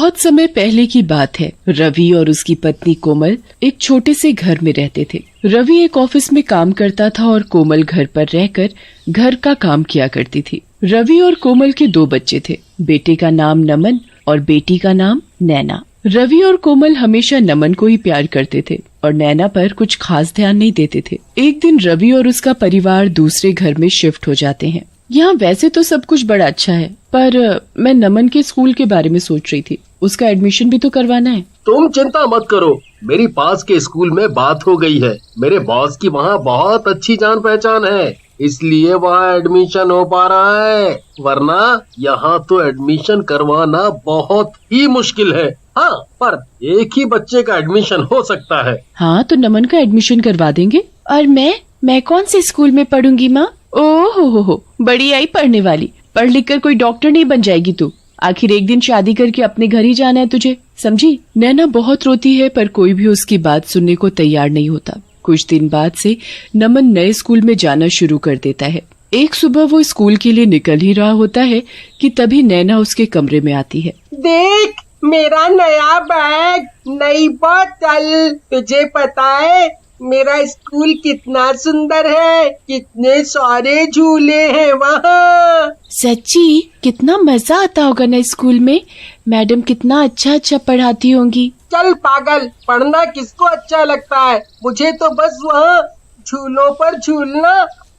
बहुत समय पहले की बात है। रवि और उसकी पत्नी कोमल एक छोटे से घर में रहते थे। रवि एक ऑफिस में काम करता था और कोमल घर पर रहकर घर का काम किया करती थी। रवि और कोमल के 2 बच्चे थे। बेटे का नाम नमन और बेटी का नाम नैना। रवि और कोमल हमेशा नमन को ही प्यार करते थे और नैना पर कुछ खास ध्यान नहीं देते थे। एक दिन रवि और उसका परिवार दूसरे घर में शिफ्ट हो जाते हैं। यहाँ वैसे तो सब कुछ बड़ा अच्छा है, पर मैं नमन के स्कूल के बारे में सोच रही थी। उसका एडमिशन भी तो करवाना है। तुम चिंता मत करो, मेरी पास के स्कूल में बात हो गई है। मेरे बॉस की वहाँ बहुत अच्छी जान पहचान है, इसलिए वहाँ एडमिशन हो पा रहा है, वरना यहाँ तो एडमिशन करवाना बहुत ही मुश्किल है। हाँ, पर एक ही बच्चे का एडमिशन हो सकता है। हाँ, तो नमन का एडमिशन करवा देंगे। और मैं कौन से स्कूल में पढ़ूंगी माँ? ओह हो, बड़ी आई पढ़ने वाली। पढ़ लिख कर कोई डॉक्टर नहीं बन जाएगी तू। आखिर एक दिन शादी करके अपने घर ही जाना है तुझे, समझी? नैना बहुत रोती है, पर कोई भी उसकी बात सुनने को तैयार नहीं होता। कुछ दिन बाद से नमन नए स्कूल में जाना शुरू कर देता है। एक सुबह वो स्कूल के लिए निकल ही रहा होता है कि तभी नैना उसके कमरे में आती है। देख, मेरा नया बैग, नई बोतल। तुझे पता है मेरा स्कूल कितना सुंदर है, कितने सारे झूले हैं वहाँ। सच्ची? कितना मजा आता होगा ना स्कूल में। मैडम कितना अच्छा पढ़ाती होंगी। चल पागल, पढ़ना किसको अच्छा लगता है? मुझे तो बस वहाँ झूलों पर झूलना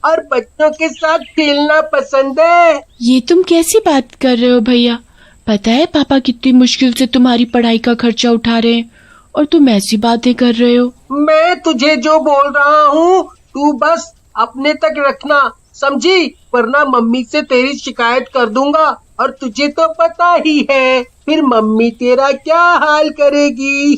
और बच्चों के साथ खेलना पसंद है। ये तुम कैसी बात कर रहे हो भैया? पता है पापा कितनी मुश्किल से तुम्हारी पढ़ाई का खर्चा उठा रहे हैं और तुम ऐसी बातें कर रहे हो। मैं तुझे जो बोल रहा हूँ तू बस अपने तक रखना, समझी? वरना मम्मी से तेरी शिकायत कर दूंगा और तुझे तो पता ही है फिर मम्मी तेरा क्या हाल करेगी।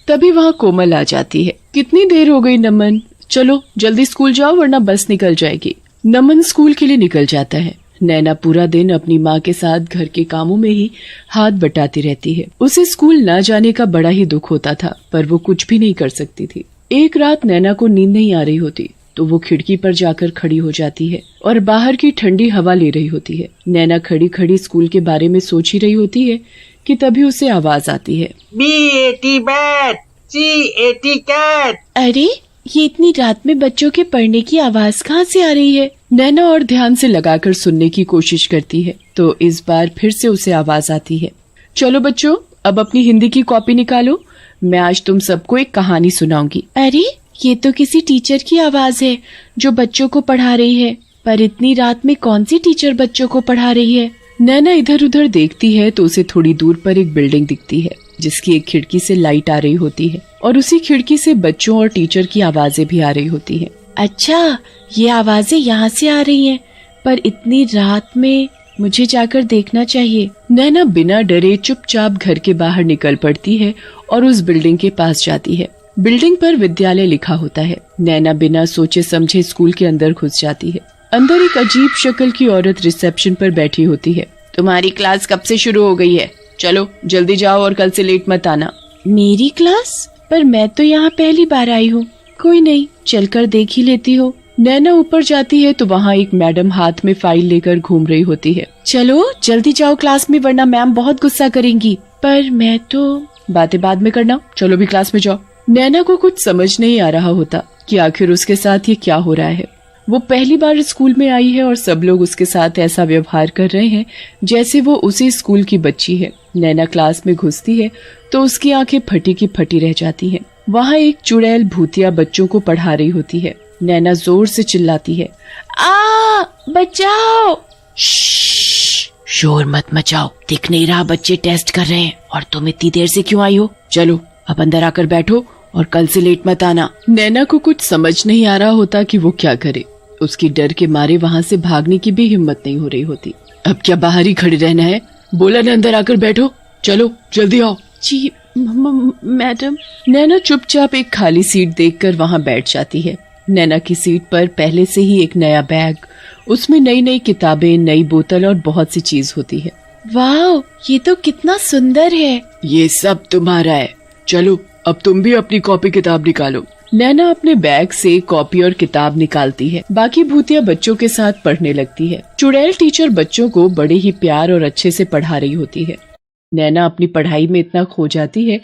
तभी वहाँ कोमल आ जाती है। कितनी देर हो गई नमन, चलो जल्दी स्कूल जाओ वरना बस निकल जाएगी। नमन स्कूल के लिए निकल जाता है। नैना पूरा दिन अपनी माँ के साथ घर के कामों में ही हाथ बटाती रहती है। उसे स्कूल न जाने का बड़ा ही दुख होता था, पर वो कुछ भी नहीं कर सकती थी। एक रात नैना को नींद नहीं आ रही होती तो वो खिड़की पर जाकर खड़ी हो जाती है और बाहर की ठंडी हवा ले रही होती है। नैना खड़ी खड़ी स्कूल के बारे में सोच ही रही होती है कि तभी उसे आवाज आती है, B-A-T बैट, C-A-T कैट। अरे, ये इतनी रात में बच्चों के पढ़ने की आवाज कहाँ से आ रही है? नैना और ध्यान से लगाकर सुनने की कोशिश करती है तो इस बार फिर से उसे आवाज आती है, चलो बच्चों अब अपनी हिंदी की कॉपी निकालो, मैं आज तुम सबको एक कहानी सुनाऊंगी। अरे, ये तो किसी टीचर की आवाज है जो बच्चों को पढ़ा रही है, पर इतनी रात में कौन सी टीचर बच्चों को पढ़ा रही है? नैना इधर उधर देखती है तो उसे थोड़ी दूर पर एक बिल्डिंग दिखती है जिसकी एक खिड़की से लाइट आ रही होती है और उसी खिड़की से बच्चों और टीचर की आवाजें भी आ रही होती हैं। अच्छा, ये आवाजें यहाँ से आ रही हैं, पर इतनी रात में मुझे जाकर देखना चाहिए। नैना बिना डरे चुपचाप घर के बाहर निकल पड़ती है और उस बिल्डिंग के पास जाती है। बिल्डिंग पर विद्यालय लिखा होता है। नैना बिना सोचे समझे स्कूल के अंदर घुस जाती है। अंदर एक अजीब शक्ल की औरत रिसेप्शन पर बैठी होती है। तुम्हारी क्लास कब से शुरू हो गई है? चलो जल्दी जाओ और कल से लेट मत आना। मेरी क्लास? पर मैं तो यहाँ पहली बार आई हूँ। कोई नहीं, चलकर देख ही लेती हो। नैना ऊपर जाती है तो वहाँ एक मैडम हाथ में फाइल लेकर घूम रही होती है। चलो जल्दी जाओ क्लास में वरना मैम बहुत गुस्सा करेंगी। पर मैं तो बातें बाद में करना, चलो भी क्लास में जाओ। नैना को कुछ समझ नहीं आ रहा होता कि आखिर उसके साथ ये क्या हो रहा है। वो पहली बार स्कूल में आई है और सब लोग उसके साथ ऐसा व्यवहार कर रहे हैं जैसे वो उसी स्कूल की बच्ची है। नैना क्लास में घुसती है तो उसकी आंखें फटी की फटी रह जाती हैं। वहाँ एक चुड़ैल भूतिया बच्चों को पढ़ा रही होती है। नैना जोर से चिल्लाती है, आ बचाओ! शोर मत मचाओ, दिख नहीं रहा बच्चे टेस्ट कर रहे हैं और तुम इतनी देर से क्यों आई हो? चलो अब अंदर आकर बैठो और कल से लेट मत आना। नैना को कुछ समझ नहीं आ रहा होता कि वो क्या करे। उसकी डर के मारे वहाँ से भागने की भी हिम्मत नहीं हो रही होती। अब क्या बाहर ही खड़े रहना है? बोला न अंदर आकर बैठो, चलो जल्दी आओ। जी मैडम। नैना चुपचाप एक खाली सीट देखकर वहाँ बैठ जाती है। नैना की सीट पर पहले से ही एक नया बैग, उसमें नई नई किताबें, नई बोतल और बहुत सी चीज होती है। वाह, ये तो कितना सुंदर है। ये सब तुम्हारा है, चलो अब तुम भी अपनी कॉपी किताब निकालो। नैना अपने बैग से कॉपी और किताब निकालती है। बाकी भूतिया बच्चों के साथ पढ़ने लगती है। चुड़ैल टीचर बच्चों को बड़े ही प्यार और अच्छे से पढ़ा रही होती है। नैना अपनी पढ़ाई में इतना खो जाती है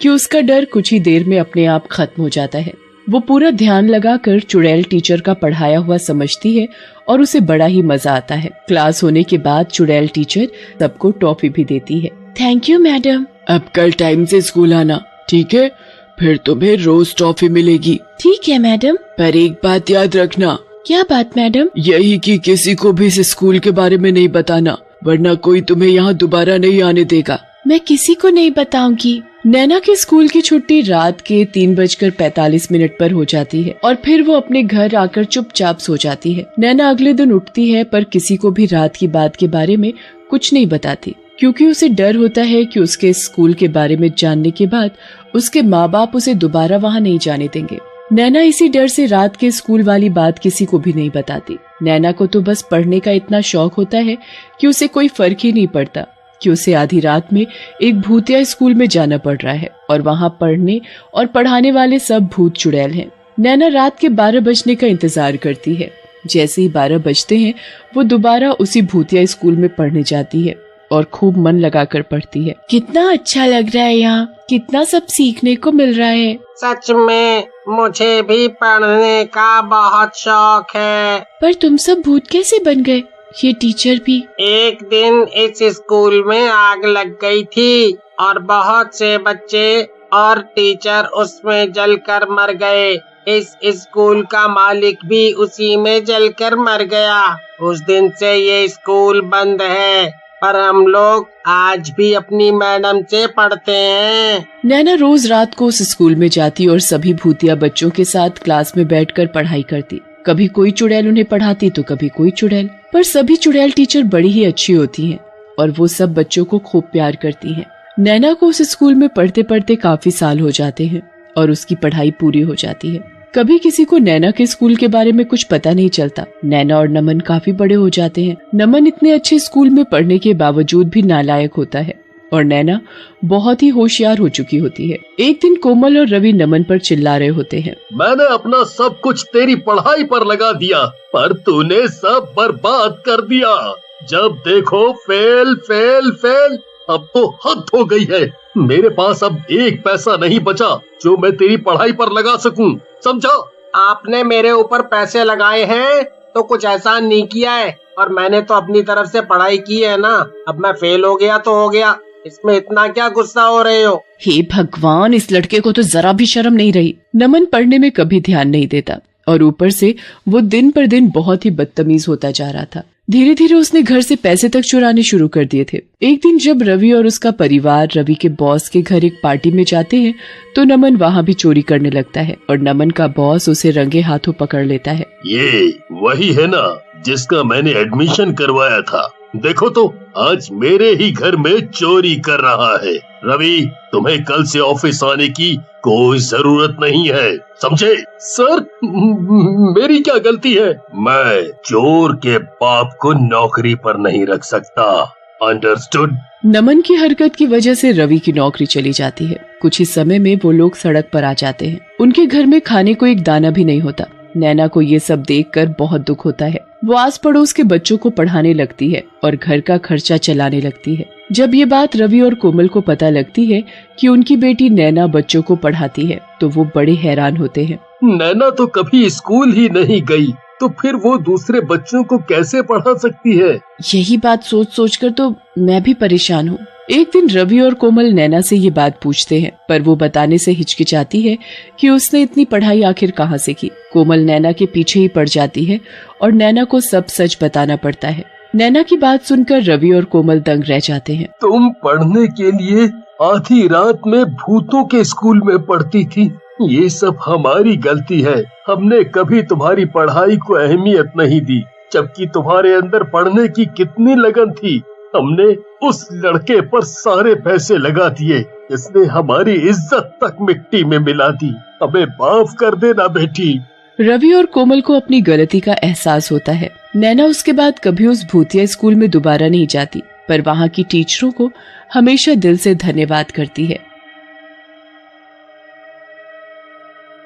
कि उसका डर कुछ ही देर में अपने आप खत्म हो जाता है। वो पूरा ध्यान लगाकर चुड़ैल टीचर का पढ़ाया हुआ समझती है और उसे बड़ा ही मजा आता है। क्लास होने के बाद चुड़ैल टीचर सबको टॉफी भी देती है। Thank you madam. अब कल टाइम से स्कूल आना, ठीक है? फिर तुम्हें रोज टॉफी मिलेगी। ठीक है मैडम। पर एक बात याद रखना। क्या बात मैडम? यही कि किसी को भी इस स्कूल के बारे में नहीं बताना, वरना कोई तुम्हें यहाँ दोबारा नहीं आने देगा। मैं किसी को नहीं बताऊंगी। नैना के स्कूल की छुट्टी रात के 3:45 पर हो जाती है और फिर वो अपने घर आकर चुपचाप सो जाती है। नैना अगले दिन उठती है पर किसी को भी रात की बात के बारे में कुछ नहीं बताती, क्योंकि उसे डर होता है कि उसके स्कूल के बारे में जानने के बाद उसके माँ बाप उसे दोबारा वहाँ नहीं जाने देंगे। नैना इसी डर से रात के स्कूल वाली बात किसी को भी नहीं बताती। नैना को तो बस पढ़ने का इतना शौक होता है कि उसे कोई फर्क ही नहीं पड़ता कि उसे आधी रात में एक भूतिया स्कूल में जाना पड़ रहा है और वहाँ पढ़ने और पढ़ाने वाले सब भूत चुड़ैल हैं। नैना रात के 12 बजने का इंतजार करती है। जैसे ही 12 बजते हैं वो दोबारा उसी भूतिया स्कूल में पढ़ने जाती है और खूब मन लगाकर पढ़ती है। कितना अच्छा लग रहा है यहाँ, कितना सब सीखने को मिल रहा है। सच में मुझे भी पढ़ने का बहुत शौक है। पर तुम सब भूत कैसे बन गए? ये टीचर भी। एक दिन इस स्कूल में आग लग गई थी और बहुत से बच्चे और टीचर उसमें जलकर मर गए। इस स्कूल का मालिक भी उसी में जलकर मर गया। उस दिन से ये स्कूल बंद है, पर हम लोग आज भी अपनी मैडम से पढ़ते हैं। नैना रोज रात को उस स्कूल में जाती और सभी भूतिया बच्चों के साथ क्लास में बैठकर पढ़ाई करती। कभी कोई चुड़ैल उन्हें पढ़ाती तो कभी कोई चुड़ैल, पर सभी चुड़ैल टीचर बड़ी ही अच्छी होती हैं और वो सब बच्चों को खूब प्यार करती हैं। नैना को उस स्कूल में पढ़ते पढ़ते काफी साल हो जाते हैं और उसकी पढ़ाई पूरी हो जाती है। कभी किसी को नैना के स्कूल के बारे में कुछ पता नहीं चलता। नैना और नमन काफी बड़े हो जाते हैं। नमन इतने अच्छे स्कूल में पढ़ने के बावजूद भी नालायक होता है और नैना बहुत ही होशियार हो चुकी होती है। एक दिन कोमल और रवि नमन पर चिल्ला रहे होते हैं। मैंने अपना सब कुछ तेरी पढ़ाई पर लगा दिया, पर तूने सब बर्बाद कर दिया। जब देखो फेल फेल फेल। अब तो हद हो गई है। मेरे पास अब एक पैसा नहीं बचा जो मैं तेरी पढ़ाई पर लगा सकूं, समझा? आपने मेरे ऊपर पैसे लगाए हैं तो कुछ एहसान नहीं किया है, और मैंने तो अपनी तरफ से पढ़ाई की है ना। अब मैं फेल हो गया तो हो गया, इसमें इतना क्या गुस्सा हो रहे हो? हे भगवान, इस लड़के को तो जरा भी शर्म नहीं रही। नमन पढ़ने में कभी ध्यान नहीं देता और ऊपर से वो दिन पर दिन बहुत ही बदतमीज होता जा रहा था। धीरे धीरे उसने घर से पैसे तक चुराने शुरू कर दिए थे। एक दिन जब रवि और उसका परिवार रवि के बॉस के घर एक पार्टी में जाते हैं तो नमन वहाँ भी चोरी करने लगता है और नमन का बॉस उसे रंगे हाथों पकड़ लेता है। ये वही है ना जिसका मैंने एडमिशन करवाया था। देखो तो आज मेरे ही घर में चोरी कर रहा है। रवि, तुम्हें कल से ऑफिस आने की कोई जरूरत नहीं है, समझे? सर, मेरी क्या गलती है? मैं चोर के बाप को नौकरी पर नहीं रख सकता, अंडरस्टूड? नमन की हरकत की वजह से रवि की नौकरी चली जाती है। कुछ ही समय में वो लोग सड़क पर आ जाते हैं। उनके घर में खाने को एक दाना भी नहीं होता। नैना को ये सब देखकर बहुत दुख होता है। वो आस पड़ोस के बच्चों को पढ़ाने लगती है और घर का खर्चा चलाने लगती है। जब ये बात रवि और कोमल को पता लगती है कि उनकी बेटी नैना बच्चों को पढ़ाती है तो वो बड़े हैरान होते हैं। नैना तो कभी स्कूल ही नहीं गई, तो फिर वो दूसरे बच्चों को कैसे पढ़ा सकती है? यही बात सोच सोच कर तो मैं भी परेशान हूँ। एक दिन रवि और कोमल नैना से ये बात पूछते हैं, पर वो बताने से हिचकिचाती है कि उसने इतनी पढ़ाई आखिर कहाँ से की। कोमल नैना के पीछे ही पड़ जाती है और नैना को सब सच बताना पड़ता है। नैना की बात सुनकर रवि और कोमल दंग रह जाते हैं। तुम पढ़ने के लिए आधी रात में भूतों के स्कूल में पढ़ती थी। ये सब हमारी गलती है। हमने कभी तुम्हारी पढ़ाई को अहमियत नहीं दी, जबकि तुम्हारे अंदर पढ़ने की कितनी लगन थी। हमने उस लड़के पर सारे पैसे लगा दिए, इसने हमारी इज्जत तक मिट्टी में मिला दी। हमें माफ कर देना बेटी। रवि और कोमल को अपनी गलती का एहसास होता है। नैना उसके बाद कभी उस भूतिया स्कूल में दोबारा नहीं जाती, पर वहाँ की टीचरों को हमेशा दिल से धन्यवाद करती है।